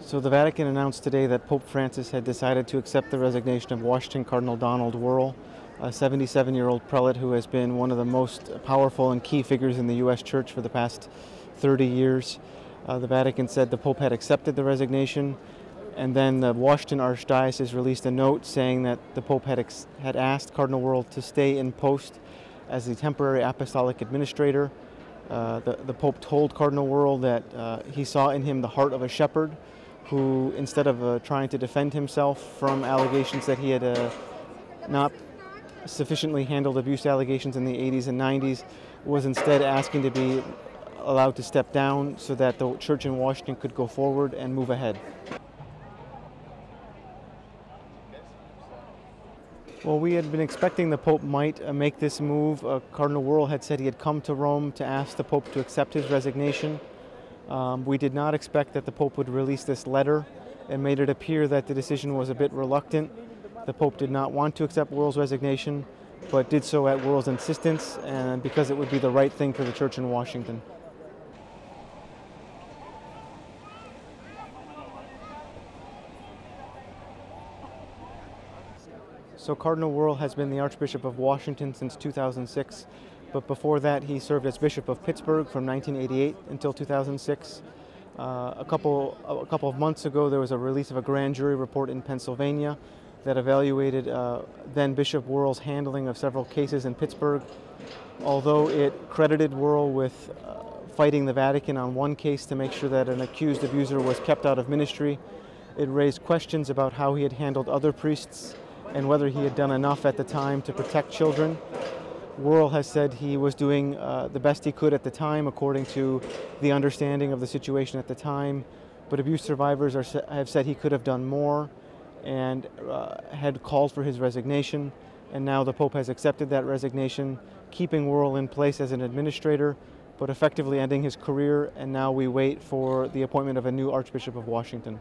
So the Vatican announced today that Pope Francis had decided to accept the resignation of Washington Cardinal Donald Wuerl, a 77-year-old prelate who has been one of the most powerful and key figures in the U.S. Church for the past 30 years. The Vatican said the Pope had accepted the resignation, and then the Washington Archdiocese released a note saying that the Pope had asked Cardinal Wuerl to stay in post as the temporary apostolic administrator. The Pope told Cardinal Wuerl that he saw in him the heart of a shepherd who, instead of trying to defend himself from allegations that he had not sufficiently handled abuse allegations in the 80s and 90s, was instead asking to be allowed to step down so that the church in Washington could go forward and move ahead. Well, we had been expecting the Pope might make this move. Cardinal Wuerl had said he had come to Rome to ask the Pope to accept his resignation. We did not expect that the Pope would release this letter. It made it appear that the decision was a bit reluctant. The Pope did not want to accept Wuerl's resignation, but did so at Wuerl's insistence and because it would be the right thing for the Church in Washington. So Cardinal Wuerl has been the Archbishop of Washington since 2006, but before that he served as Bishop of Pittsburgh from 1988 until 2006. A couple of months ago there was a release of a grand jury report in Pennsylvania that evaluated then Bishop Wuerl's handling of several cases in Pittsburgh. Although it credited Wuerl with fighting the Vatican on one case to make sure that an accused abuser was kept out of ministry, it raised questions about how he had handled other priests and whether he had done enough at the time to protect children. Wuerl has said he was doing the best he could at the time according to the understanding of the situation at the time, but abuse survivors have said he could have done more and had called for his resignation, and now the Pope has accepted that resignation, keeping Wuerl in place as an administrator, but effectively ending his career, and now we wait for the appointment of a new Archbishop of Washington.